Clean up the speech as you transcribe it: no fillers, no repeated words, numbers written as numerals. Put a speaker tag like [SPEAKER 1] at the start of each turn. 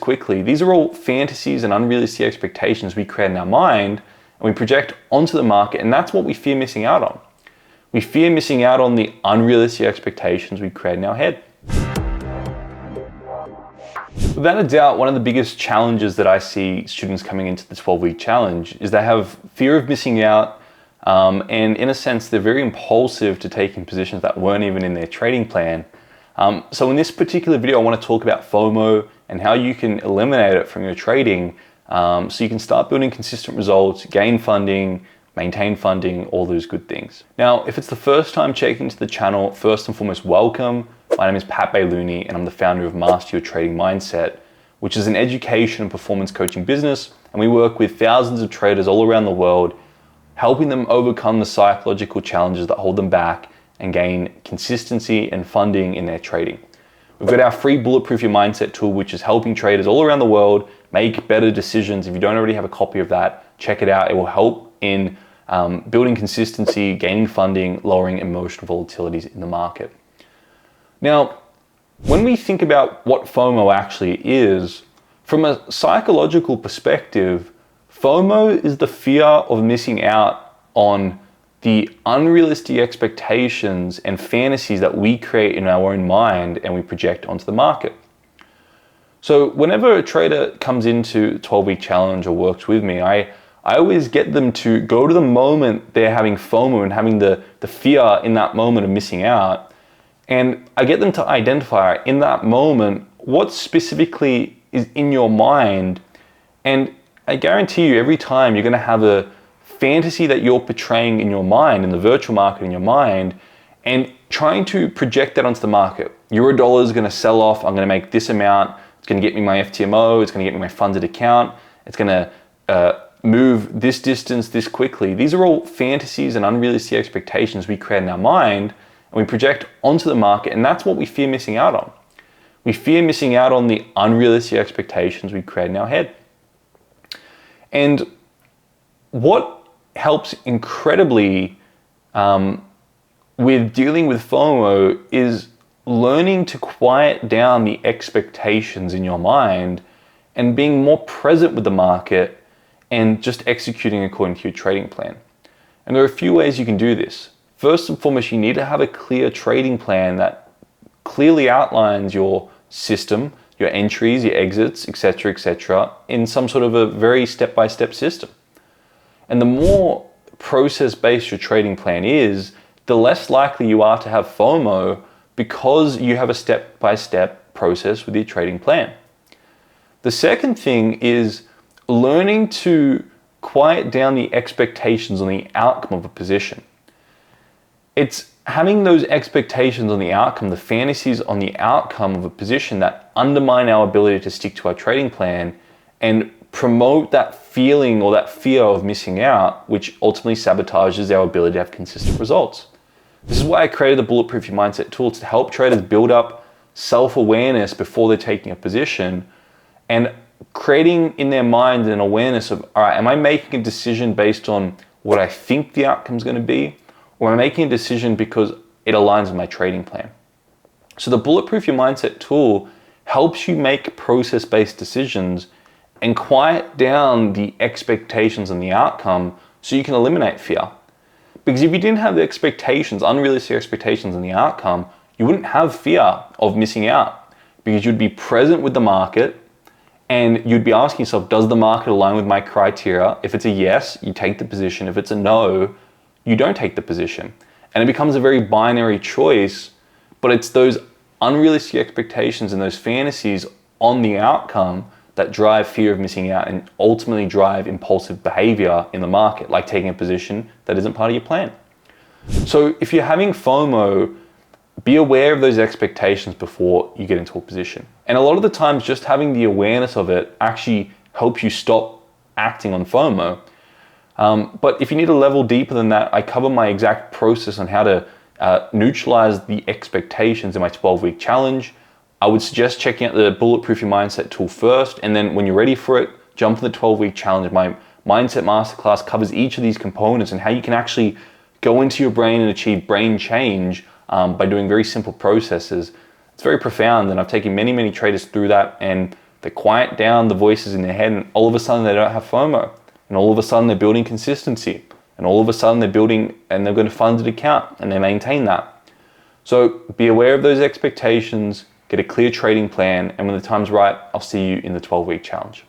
[SPEAKER 1] quickly. These are all fantasies and unrealistic expectations we create in our mind and we project onto the market, and that's what we fear missing out on. We fear missing out on the unrealistic expectations we create in our head. Without a doubt, one of the biggest challenges that I see students coming into the 12-week challenge is they have fear of missing out, and in a sense, they're very impulsive to taking positions that weren't even in their trading plan. So in this particular video, I want to talk about FOMO and how you can eliminate it from your trading, so you can start building consistent results, gain funding, maintain funding, all those good things. Now, if it's the first time checking into the channel, first and foremost, welcome. My name is Pat Bayluni, and I'm the founder of Master Your Trading Mindset, which is an education and performance coaching business. And we work with thousands of traders all around the world, helping them overcome the psychological challenges that hold them back and gain consistency and funding in their trading. We've got our free Bulletproof Your Mindset tool, which is helping traders all around the world make better decisions. If you don't already have a copy of that, check it out. It will help in building consistency, gaining funding, lowering emotional volatilities in the market. Now, when we think about what FOMO actually is, from a psychological perspective, FOMO is the fear of missing out on the unrealistic expectations and fantasies that we create in our own mind and we project onto the market. So whenever a trader comes into 12-week challenge or works with me, I always get them to go to the moment they're having FOMO and having the fear in that moment of missing out. And I get them to identify in that moment what specifically is in your mind. And I guarantee you, every time you're going to have a fantasy that you're portraying in your mind, in the virtual market in your mind, and trying to project that onto the market. Eurodollar is going to sell off. I'm going to make this amount. It's going to get me my FTMO. It's going to get me my funded account. It's going to move this distance this quickly. These are all fantasies and unrealistic expectations we create in our mind and we project onto the market, and that's what we fear missing out on. We fear missing out on the unrealistic expectations we create in our head. And what helps incredibly with dealing with FOMO is learning to quiet down the expectations in your mind and being more present with the market and just executing according to your trading plan. And there are a few ways you can do this. First and foremost, you need to have a clear trading plan that clearly outlines your system, your entries, your exits, etc., in some sort of a very step-by-step system. And the more process-based your trading plan is, the less likely you are to have FOMO because you have a step-by-step process with your trading plan. The second thing is learning to quiet down the expectations on the outcome of a position. It's having those expectations on the outcome, the fantasies on the outcome of a position that undermine our ability to stick to our trading plan and promote that feeling or that fear of missing out, which ultimately sabotages our ability to have consistent results. This is why I created the Bulletproof Your Mindset tool, to help traders build up self-awareness before they're taking a position and creating in their mind an awareness of, all right, am I making a decision based on what I think the outcome is going to be, or am I making a decision because it aligns with my trading plan? So the Bulletproof Your Mindset tool helps you make process-based decisions and quiet down the expectations and the outcome so you can eliminate fear. Because if you didn't have the expectations, unrealistic expectations in the outcome, you wouldn't have fear of missing out, because you'd be present with the market and you'd be asking yourself, does the market align with my criteria? If it's a yes, you take the position. If it's a no, you don't take the position. And it becomes a very binary choice, but it's those unrealistic expectations and those fantasies on the outcome that drive fear of missing out and ultimately drive impulsive behavior in the market, like taking a position that isn't part of your plan. So if you're having FOMO, be aware of those expectations before you get into a position. And a lot of the times, just having the awareness of it actually helps you stop acting on FOMO. But if you need a level deeper than that, I cover my exact process on how to neutralize the expectations in my 12-week challenge. I would suggest checking out the Bulletproof Your Mindset tool first, and then when you're ready for it, jump in the 12-week challenge. My Mindset Masterclass covers each of these components and how you can actually go into your brain and achieve brain change by doing very simple processes. It's very profound, and I've taken many traders through that, and They quiet down the voices in their head, and all of a sudden they don't have FOMO. And all of a sudden they're building consistency. And all of a sudden they're building, and they've got a funded account, and they maintain that. So be aware of those expectations, get a clear trading plan, and when the time's right, I'll see you in the 12-week challenge.